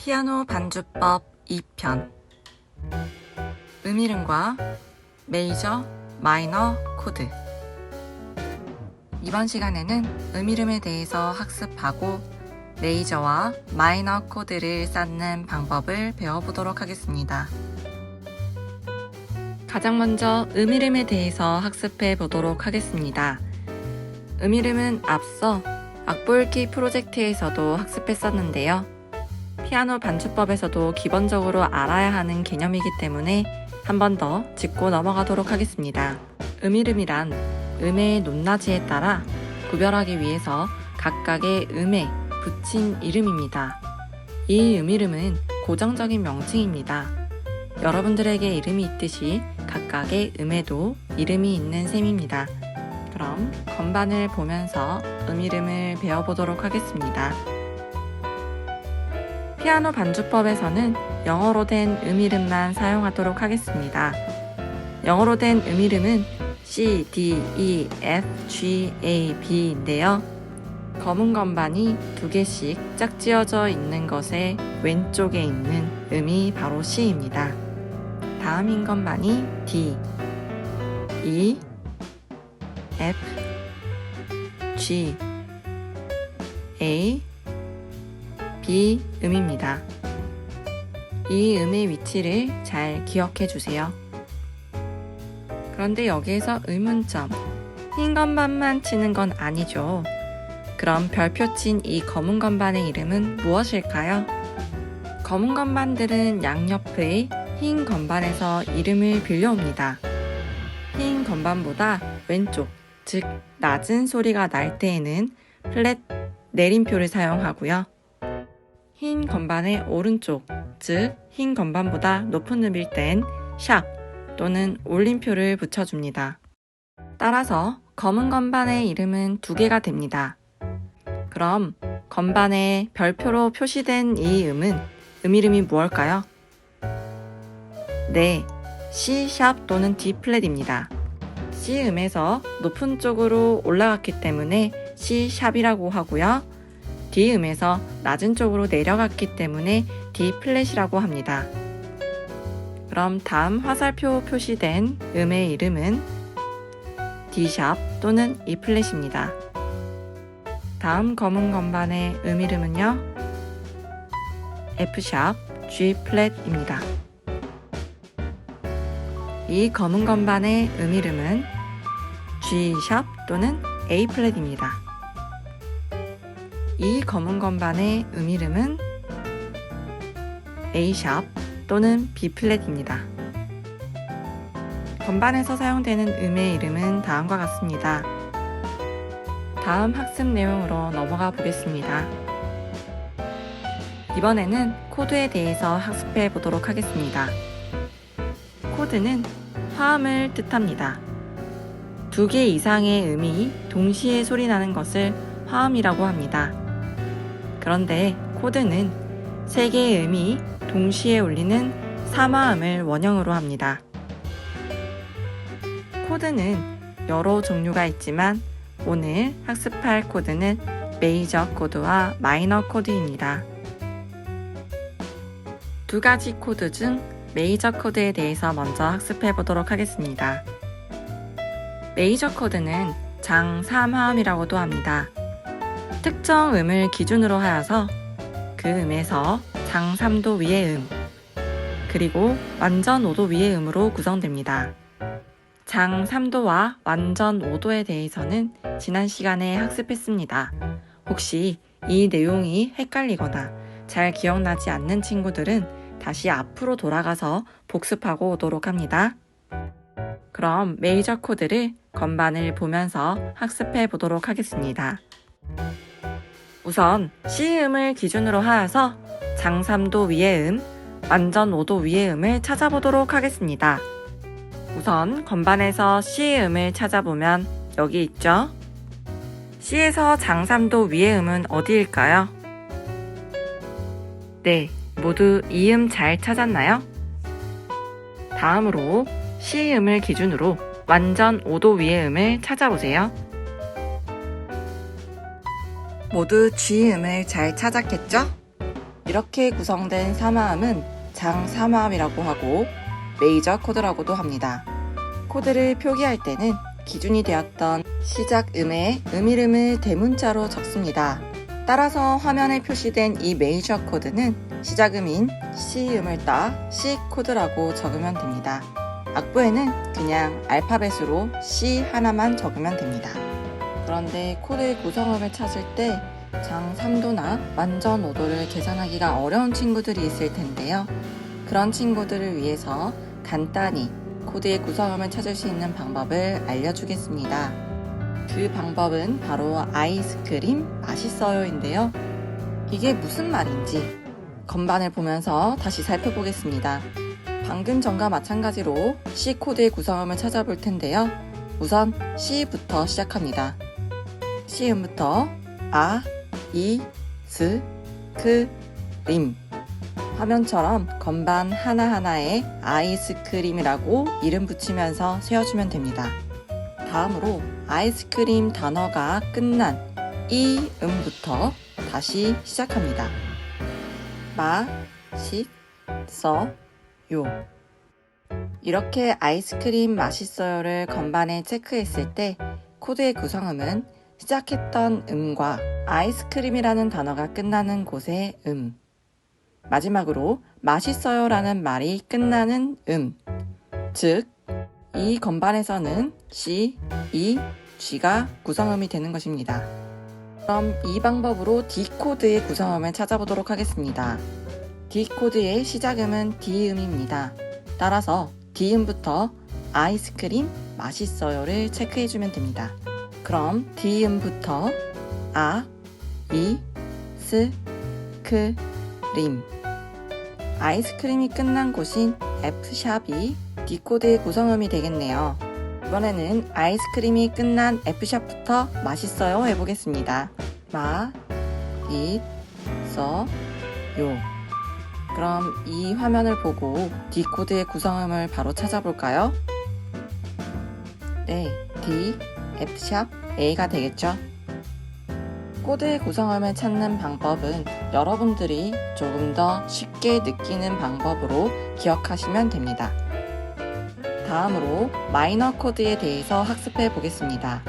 피아노 반주법 2편 음이름과 메이저, 마이너 코드. 이번 시간에는 음이름에 대해서 학습하고 메이저와 마이너 코드를 쌓는 방법을 배워보도록 하겠습니다. 가장 먼저 음이름에 대해서 학습해 보도록 하겠습니다. 음이름은 앞서 악보 읽기 프로젝트에서도 학습했었는데요. 피아노 반주법에서도 기본적으로 알아야 하는 개념이기 때문에 한 번 더 짚고 넘어가도록 하겠습니다. 음이름이란 음의 높낮이에 따라 구별하기 위해서 각각의 음에 붙인 이름입니다. 이 음이름은 고정적인 명칭입니다. 여러분들에게 이름이 있듯이 각각의 음에도 이름이 있는 셈입니다. 그럼 건반을 보면서 음이름을 배워보도록 하겠습니다. 피아노 반주법에서는 영어로 된 음이름만 사용하도록 하겠습니다. 영어로 된 음이름은 C, D, E, F, G, A, B인데요. 검은 건반이 2개씩 짝지어져 있는 것의 왼쪽에 있는 음이 바로 C입니다. 다음 흰 건반이 D, E, F, G, A, B 음입니다. 이 음의 위치를 잘 기억해 주세요. 그런데 여기에서 의문점, 흰 건반만 치는 건 아니죠. 그럼 별표 친 이 검은 건반의 이름은 무엇일까요? 검은 건반들은 양옆의 흰 건반에서 이름을 빌려옵니다. 흰 건반보다 왼쪽, 즉 낮은 소리가 날 때에는 플랫 내림표를 사용하고요. 흰 건반의 오른쪽, 즉 흰 건반보다 높은 음일 땐 샵 또는 올림표를 붙여줍니다. 따라서 검은 건반의 이름은 2개가 됩니다. 그럼 건반에 별표로 표시된 이 음은 음이름이 무엇일까요? 네, C 샵 또는 D 플랫입니다. C 음에서 높은 쪽으로 올라갔기 때문에 C 샵이라고 하고요. D 음에서 낮은 쪽으로 내려갔기 때문에 D 플랫이라고 합니다. 그럼 다음 화살표 표시된 음의 이름은 D 샵 또는 E 플랫입니다. 다음 검은 건반의 음 이름은요, F 샵, G 플랫입니다. 이 검은 건반의 음 이름은 G 샵 또는 A 플랫입니다. 이 검은 건반의 음 이름은 A 샵 또는 B 플랫입니다. 건반에서 사용되는 음의 이름은 다음과 같습니다. 다음 학습 내용으로 넘어가 보겠습니다. 이번에는 코드에 대해서 학습해 보도록 하겠습니다. 코드는 화음을 뜻합니다. 2개 이상의 음이 동시에 소리나는 것을 화음이라고 합니다. 그런데 코드는 3개의 음이 동시에 울리는 삼화음을 원형으로 합니다. 코드는 여러 종류가 있지만 오늘 학습할 코드는 메이저 코드와 마이너 코드입니다. 2가지 코드 중 메이저 코드에 대해서 먼저 학습해 보도록 하겠습니다. 메이저 코드는 장 3화음이라고도 합니다. 특정 음을 기준으로 하여서 그 음에서 장 3도 위의 음, 그리고 완전 5도 위의 음으로 구성됩니다. 장 3도와 완전 5도에 대해서는 지난 시간에 학습했습니다. 혹시 이 내용이 헷갈리거나 잘 기억나지 않는 친구들은 다시 앞으로 돌아가서 복습하고 오도록 합니다. 그럼 메이저 코드를 건반을 보면서 학습해 보도록 하겠습니다. 우선 C음을 기준으로 하여서 장 3도 위의 음, 완전 5도 위의 음을 찾아보도록 하겠습니다. 우선 건반에서 C음을 찾아보면 여기 있죠? C에서 장 3도 위의 음은 어디일까요? 네, 모두 이 음 잘 찾았나요? 다음으로 C음을 기준으로 완전 5도 위의 음을 찾아보세요. 모두 G음을 잘 찾았겠죠? 이렇게 구성된 3화음은 장 3화음이라고 하고 메이저 코드라고도 합니다. 코드를 표기할 때는 기준이 되었던 시작 음의 음 이름을 대문자로 적습니다. 따라서 화면에 표시된 이 메이저 코드는 시작음인 C음을 따 C 코드라고 적으면 됩니다. 악보에는 그냥 알파벳으로 C 하나만 적으면 됩니다. 그런데 코드의 구성음을 찾을 때 장 3도나 완전 5도를 계산하기가 어려운 친구들이 있을 텐데요. 그런 친구들을 위해서 간단히 코드의 구성음을 찾을 수 있는 방법을 알려주겠습니다. 그 방법은 바로 아이스크림 맛있어요인데요. 이게 무슨 말인지 건반을 보면서 다시 살펴보겠습니다. 방금 전과 마찬가지로 C 코드의 구성음을 찾아볼 텐데요. 우선 C부터 시작합니다. C음부터 아, 이, 스, 크, 림. 화면처럼 건반 하나하나에 아이스크림이라고 이름 붙이면서 세워주면 됩니다. 다음으로 아이스크림 단어가 끝난 이 음부터 다시 시작합니다. 마, 시, 서, 요. 이렇게 아이스크림 맛있어요를 건반에 체크했을 때 코드의 구성음은 시작했던 음과 아이스크림이라는 단어가 끝나는 곳의 음, 마지막으로 맛있어요라는 말이 끝나는 즉 이 건반에서는 C, E, G가 구성음이 되는 것입니다. 그럼 이 방법으로 D 코드의 구성음을 찾아보도록 하겠습니다. D 코드의 시작음은 D음입니다. 따라서 D음부터 아이스크림 맛있어요를 체크해주면 됩니다. 그럼 D음부터 아, 이, 스, 크, 림. 아이스크림이 끝난 곳인 F샵이 D코드의 구성음이 되겠네요. 이번에는 아이스크림이 끝난 F샵부터 맛있어요 해보겠습니다. 마, 이, 서, 요. 그럼 이 화면을 보고 D코드의 구성음을 바로 찾아볼까요? 네, D, F샵, A가 되겠죠? 코드의 구성음을 찾는 방법은 여러분들이 조금 더 쉽게 느끼는 방법으로 기억하시면 됩니다. 다음으로 마이너 코드에 대해서 학습해 보겠습니다.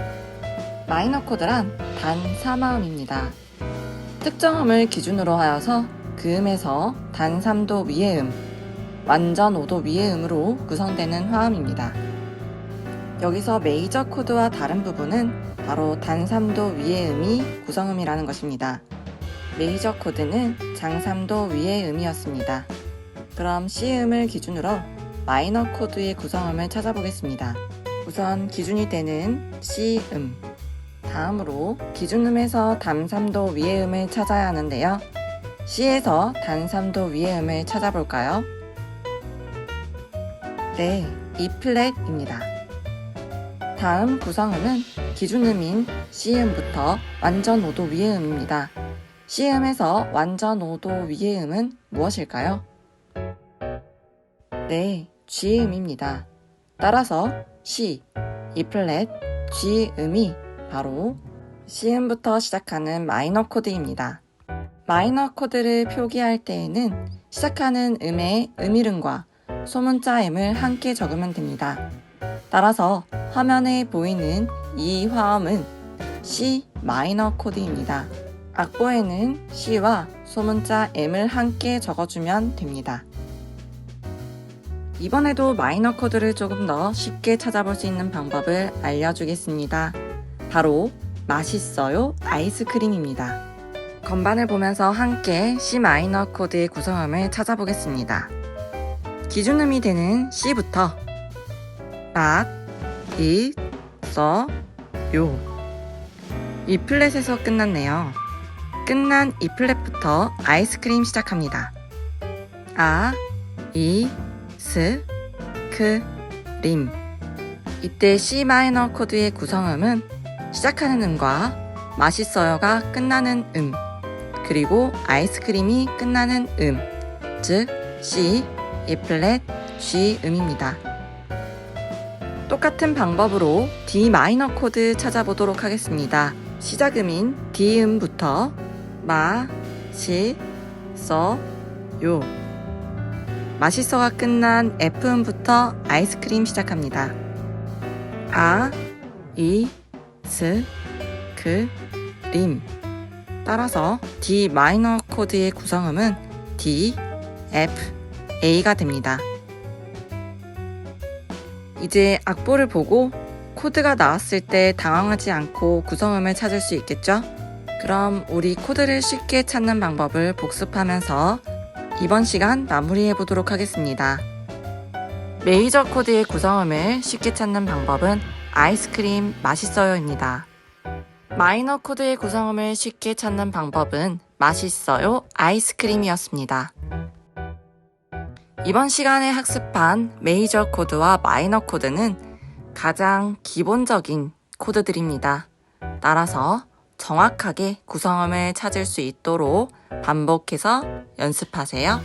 마이너 코드란 단 3화음입니다. 특정 음을 기준으로 하여서 그 음에서 단 3도 위의 음, 완전 5도 위의 음으로 구성되는 화음입니다. 여기서 메이저 코드와 다른 부분은 바로 단 3도 위의 음이 구성음이라는 것입니다. 메이저 코드는 장 3도 위의 음이었습니다. 그럼 C음을 기준으로 마이너 코드의 구성음을 찾아보겠습니다. 우선 기준이 되는 C음, 다음으로 기준음에서 단 3도 위의 음을 찾아야 하는데요. C에서 단 3도 위의 음을 찾아볼까요? 네, E 플랫입니다. 다음 구성음은 기준음인 C음부터 완전 5도 위의 음입니다. C음에서 완전 5도 위의 음은 무엇일까요? 네, G음입니다. 따라서 C, E 플랫, G음이 바로 C음부터 시작하는 마이너 코드입니다. 마이너 코드를 표기할 때에는 시작하는 음의 음이름과 소문자 M을 함께 적으면 됩니다. 따라서 화면에 보이는 이 화음은 C 마이너 코드입니다. 악보에는 C와 소문자 M을 함께 적어주면 됩니다. 이번에도 마이너 코드를 조금 더 쉽게 찾아볼 수 있는 방법을 알려주겠습니다. 바로 맛있어요 아이스크림입니다. 건반을 보면서 함께 C 마이너 코드의 구성음을 찾아보겠습니다. 기준음이 되는 C부터 막, 이, 서, 요. E 플랫에서 끝났네요. 끝난 E 플랫부터 아이스크림 시작합니다. 아, 이, 스, 크, 림. 이때 C 마이너 코드의 구성음은 시작하는 음과 맛있어요가 끝나는 그리고 아이스크림이 끝나는 즉 C, E 플랫, G 음입니다. 똑같은 방법으로 D 마이너 코드 찾아보도록 하겠습니다. 시작음인 D 음부터 마, 시, 맛있어요. 맛있어가 끝난 F음부터 아이스크림 시작합니다. 아, 이, 스, 그, 림. 따라서 D 마이너 코드의 구성음은 D, F, A가 됩니다. 이제 악보를 보고 코드가 나왔을 때 당황하지 않고 구성음을 찾을 수 있겠죠? 그럼 우리 코드를 쉽게 찾는 방법을 복습하면서 이번 시간 마무리해 보도록 하겠습니다. 메이저 코드의 구성음을 쉽게 찾는 방법은 아이스크림 맛있어요입니다. 마이너 코드의 구성음을 쉽게 찾는 방법은 맛있어요 아이스크림이었습니다. 이번 시간에 학습한 메이저 코드와 마이너 코드는 가장 기본적인 코드들입니다. 따라서 정확하게 구성음을 찾을 수 있도록 반복해서 연습하세요.